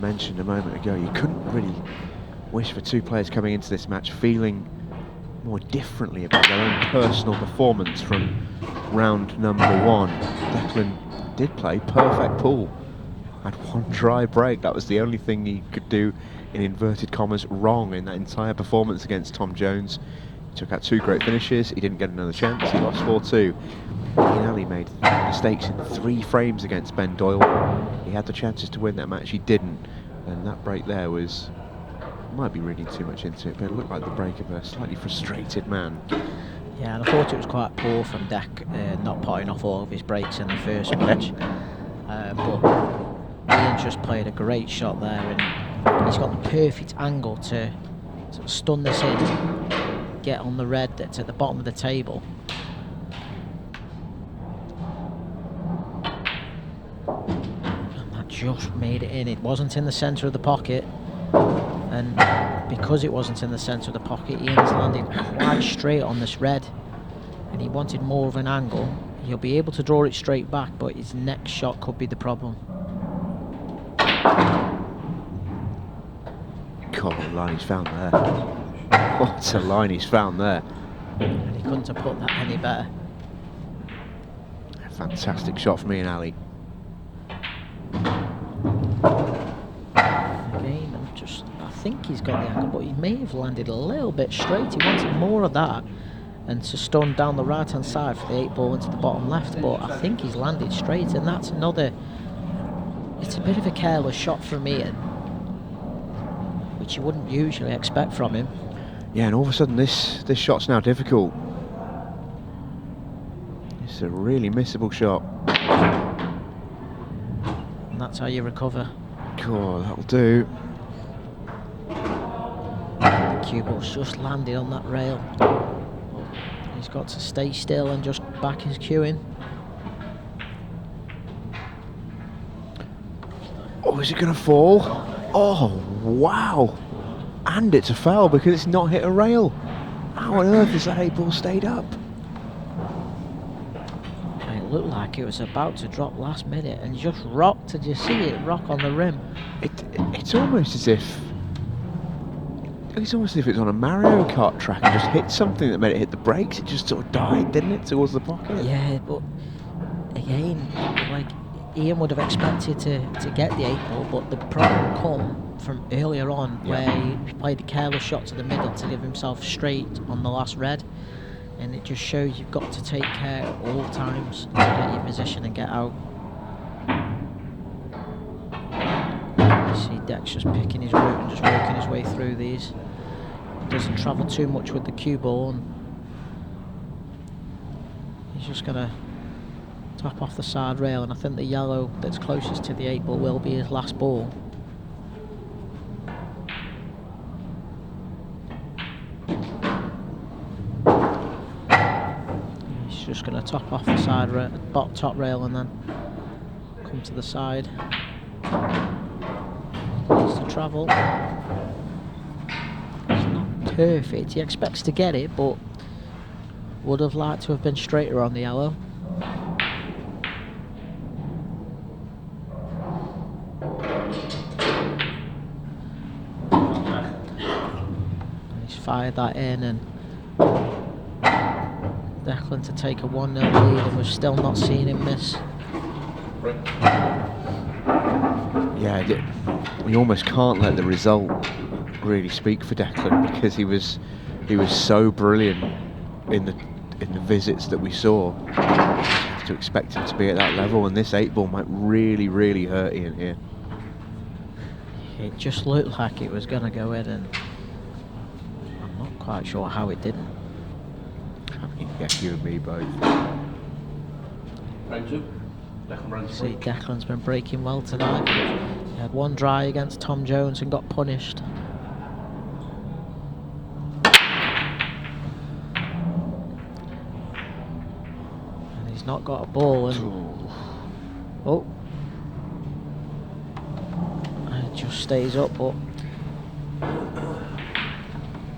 mentioned a moment ago, you couldn't really wish for two players coming into this match feeling more differently about their own personal performance from round number one. Declan did play perfect pool, had one dry break. That was the only thing he could do, in inverted commas, wrong in that entire performance against Tom Jones. He took out two great finishes, he didn't get another chance, he lost 4-2. He made mistakes in 3 frames against Ben Doyle. He had the chances to win that match, he didn't. And that break there was, might be reading too much into it, but it looked like the break of a slightly frustrated man. Yeah, and I thought it was quite poor from Deck not potting off all of his breaks in the first match. But Ian's just played a great shot there, and he's got the perfect angle to sort of stun this in, get on the red that's at the bottom of the table. And that just made it in. It wasn't in the centre of the pocket, and because it wasn't in the centre of the pocket, Ian's landed quite straight on this red, and he wanted more of an angle. He'll be able to draw it straight back, but his next shot could be the problem. God, what a line he's found there. What a line he's found there. And he couldn't have put that any better. A fantastic shot from Ian Ali. Again, I think he's got the angle, but he may have landed a little bit straight. He wanted more of that, and to stun down the right hand side for the 8 ball into the bottom left, but I think he's landed straight, and that's another, it's a bit of a careless shot from Ian, which you wouldn't usually expect from him. Yeah, and all of a sudden this shot's now difficult. It's a really missable shot. And that's how you recover. Cool, that'll do. The cue ball's just landed on that rail. He's got to stay still and just back his cue in. Oh, is it going to fall? Oh, wow. And it's a foul because it's not hit a rail. How on earth has that 8 ball stayed up? It looked like it was about to drop last minute and just rocked. Did you see it rock on the rim? It's almost as if... It's almost as if it's on a Mario Kart track and just hit something that made it hit the brakes. It just sort of died, didn't it, towards the pocket? Yeah, but again, like, Ian would have expected to get the 8 ball, but the problem come from earlier on, where he played a careless shot to the middle to give himself straight on the last red, and it just shows you've got to take care at all times to get your position and get out. You see Dex just picking his route and just working his way through these. Doesn't travel too much with the cue ball, and he's just going to top off the side rail, and I think the yellow that's closest to the 8 ball will be his last ball. He's just going to top off the side top rail and then come to the side. Needs to travel. It's not perfect. He expects to get it, but would have liked to have been straighter on the yellow. Fired that in, and Declan to take a 1-0 lead, and we've still not seen him miss. Yeah, we almost can't let the result really speak for Declan, because he was so brilliant in the visits that we saw. You have to expect him to be at that level, and this 8 ball might really, really hurt Ian here. It just looked like it was going to go in, and quite sure how it didn't. Yeah, you and me both. See, Declan's been breaking well tonight. He had one dry against Tom Jones and got punished. And he's not got a ball. And oh, and it just stays up. But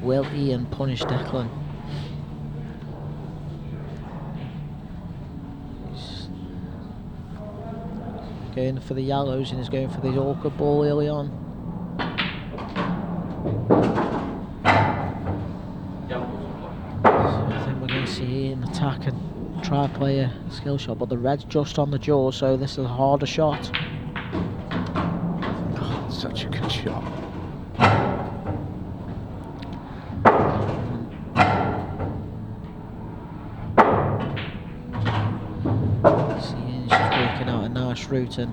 will Ian punish Declan? going for the yellows and he's going for the awkward ball early on. So I think we're going to see an attack and try to play a skill shot, but the red's just on the jaw, so this is a harder shot. Oh, such a good shot. Nice route, and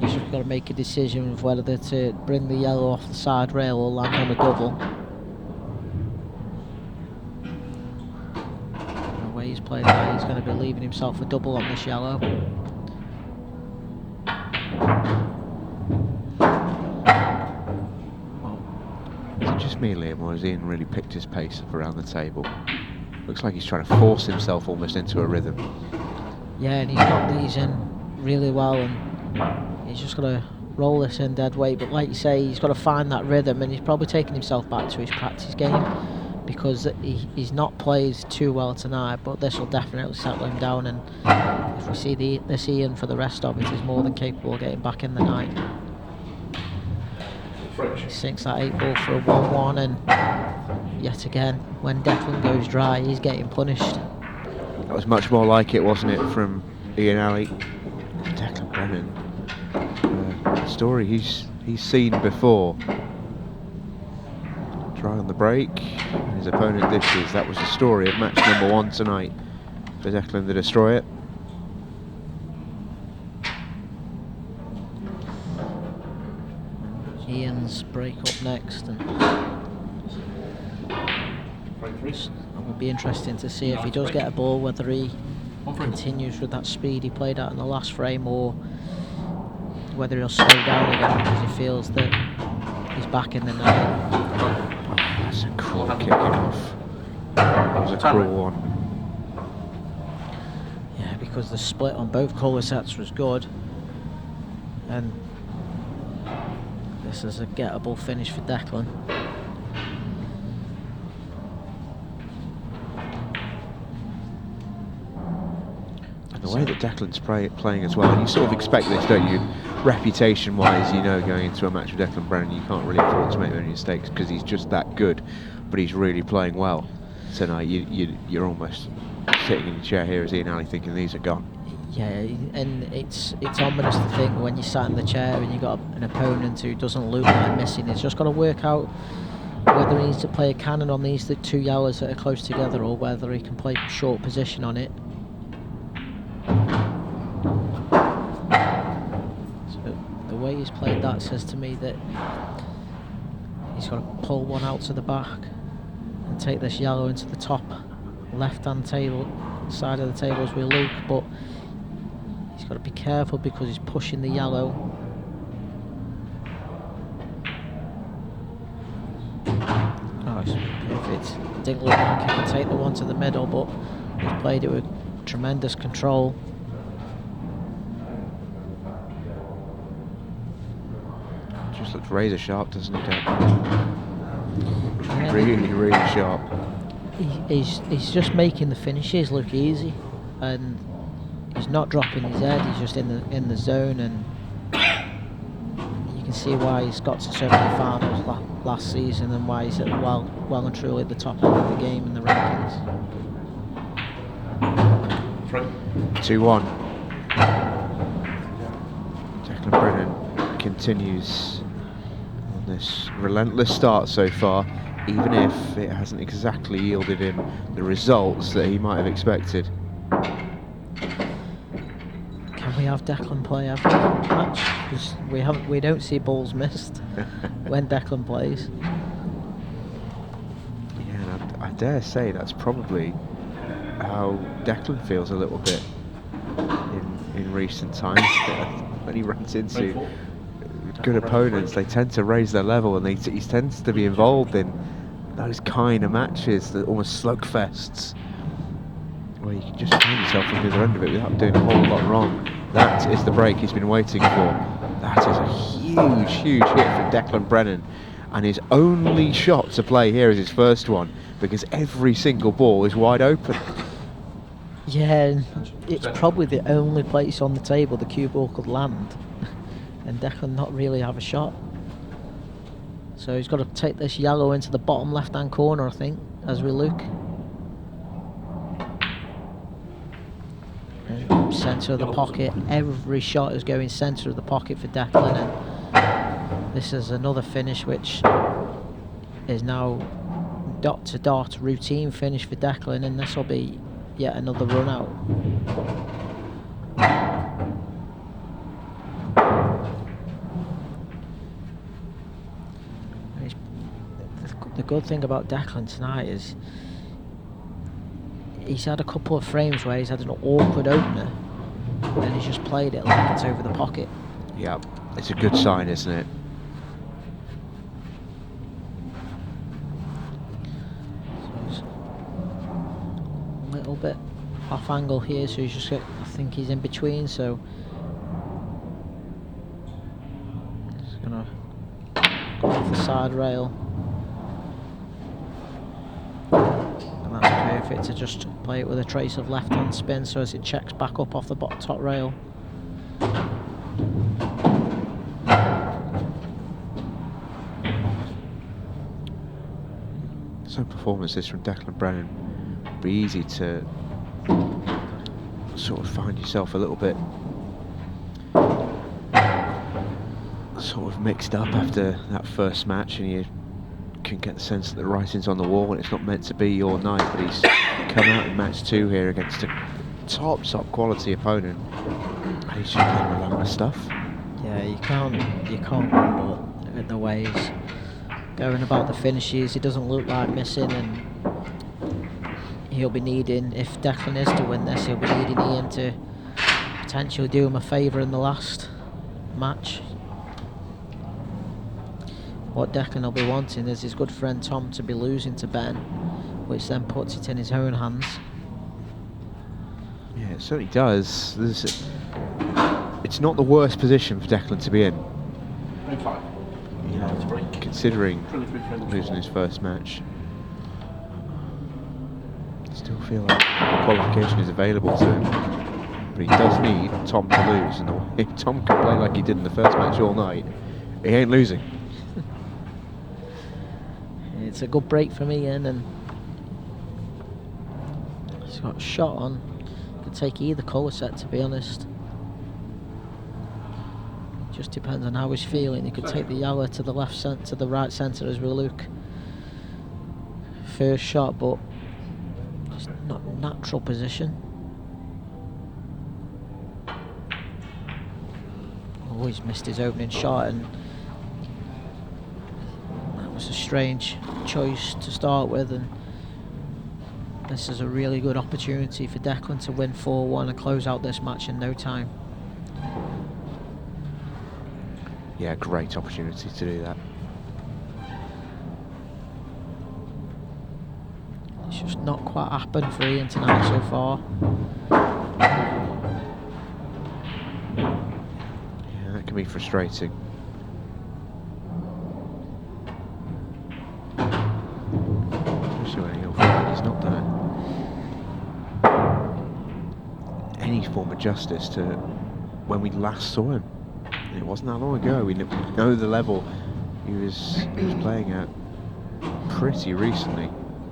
he's just got to make a decision of whether to bring the yellow off the side rail or land on a double. The way he's played that, he's going to be leaving himself a double on this yellow. Is it just me, Liam, or has Ian really picked his pace up around the table? Looks like he's trying to force himself almost into a rhythm. Yeah, and he's got these in really well, and he's just got to roll this in dead weight. But like you say, he's got to find that rhythm, and he's probably taking himself back to his practice game because he's not played too well tonight, but this will definitely settle him down, and if we see this Ian for the rest of it, he's more than capable of getting back in the night. He sinks that 8 ball for a 1-1, and yet again, when Declan goes dry, he's getting punished. That was much more like it, wasn't it, from Ian Ali? Declan Brennan, a story he's seen before. Try on the break, his opponent dishes. That was the story of match number 1 tonight for Declan the Destroyer. Ian's break up next, and it will be interesting to see if he does get a ball, whether he continues with that speed he played at in the last frame, or whether he'll slow down again because he feels that he's back in the night. Oh, that's a cruel kicking off. That was a cruel one. Yeah, because the split on both colour sets was good, and this is a gettable finish for Declan. The way that Declan's playing as well, and you sort of expect this, don't you? Reputation-wise, you know, going into a match with Declan Brennan, you can't really afford to make any mistakes because he's just that good. But he's really playing well tonight. You're almost sitting in your chair here as Ian Ali thinking these are gone. Yeah, and it's ominous to think when you sat in the chair and you got an opponent who doesn't look like missing. He's just got to work out whether he needs to play a cannon on these 2 yellows that are close together, or whether he can play short position on it. So the way he's played that says to me that he's got to pull one out to the back and take this yellow into the top left-hand table side of the table as we look, but he's got to be careful because he's pushing the yellow. Oh, it's perfect. It didn't look like he could take the one to the middle, but he's played it with tremendous control. Just looks razor sharp, doesn't it? Really sharp. He's just making the finishes look easy, and he's not dropping his head. He's just in the zone, and you can see why he's got to so many finals last season, and why he's at well and truly at the top end of the game in the rankings. 2-1. Declan Brennan continues on this relentless start so far, even if it hasn't exactly yielded him the results that he might have expected. Can we have Declan play every match? Because we don't see balls missed when Declan plays. Yeah, and I dare say that's probably how Declan feels a little bit in recent times. When he runs into good opponents, they tend to raise their level, and he tends to be involved in those kind of matches, that almost slugfests, where you can just find yourself on the other end of it without doing a whole lot wrong. That is the break he's been waiting for. That is a huge hit for Declan Brennan, and his only shot to play here is his first one, because every single ball is wide open. Yeah, it's probably the only place on the table the cue ball could land. and Declan not really have a shot. So he's got to take this yellow into the bottom left-hand corner, I think, as we look. And centre of the pocket. Every shot is going centre of the pocket for Declan, and this is another finish which is now dot-to-dot routine finish for Declan, and this will be yet another run out. The good thing about Declan tonight is he's had a couple of frames where he's had an awkward opener and he's just played it like it's over the pocket. Yeah, it's a good sign, isn't it? So he's a little bit off angle here, so he's just, I think he's in between, so he's gonna go off the side rail. And that's perfect to just play it with a trace of left-hand spin, so as it checks back up off the top rail. Some performances from Declan Brennan would be easy to sort of find yourself a little bit sort of mixed up after that first match, and you can get the sense that the writing's on the wall and it's not meant to be your night. But he's come out in match 2 here against a top quality opponent, and he's just playing relentless stuff. Yeah, you can't grumble at the way he's going about the finishes. He doesn't look like missing, and he'll be needing, if Declan is to win this, he'll be needing Ian to potentially do him a favour in the last match. What Declan will be wanting is his good friend Tom to be losing to Ben, which then puts it in his own hands. Yeah, it certainly does. It's not the worst position for Declan to be in. Considering losing his first match. Still feel like the qualification is available to him, but he does need Tom to lose, and if Tom can play like he did in the first match all night, he ain't losing. It's a good break from Ian, and he's got a shot on. Could take either colour set, to be honest. Just depends on how he's feeling. He could take the yellow to the left centre, to the right centre as we look. First shot, but it's not natural position. Always missed his opening shot, and that was a strange choice to start with. And this is a really good opportunity for Declan to win 4-1 and close out this match in no time. Yeah, great opportunity to do that. It's just not quite happened for Ian tonight so far. Yeah, that can be frustrating. Especially when he'll feel like he's not done any form of justice to when we last saw him. It wasn't that long ago. We know the level he was playing at pretty recently.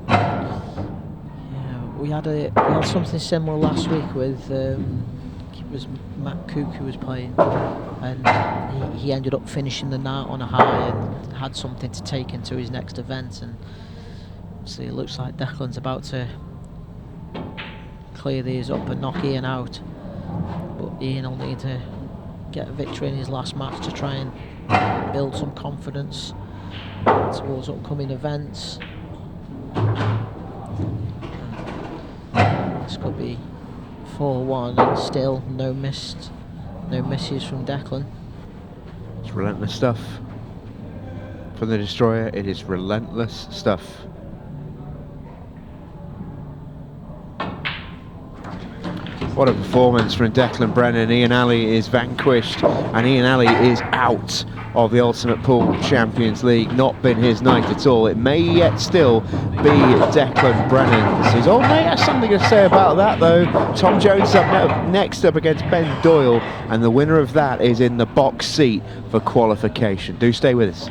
Yeah, we had something similar last week with it was Matt Cook who was playing, and he ended up finishing the night on a high and had something to take into his next event. And so it looks like Declan's about to clear these up and knock Ian out, but Ian will need to get a victory in his last match to try and build some confidence towards upcoming events. This could be 4-1 and still no misses from Declan. It's relentless stuff. For the Destroyer, it is relentless stuff. What a performance from Declan Brennan. 𝗀𝗏𝗍 is vanquished, and 𝗀𝗏𝗍 is out of the Ultimate Pool Champions League. Not been his night at all. It may yet still be Declan Brennan's. His old mate has something to say about that, though. Tom Jones next up against Ben Doyle, and the winner of that is in the box seat for qualification. Do stay with us.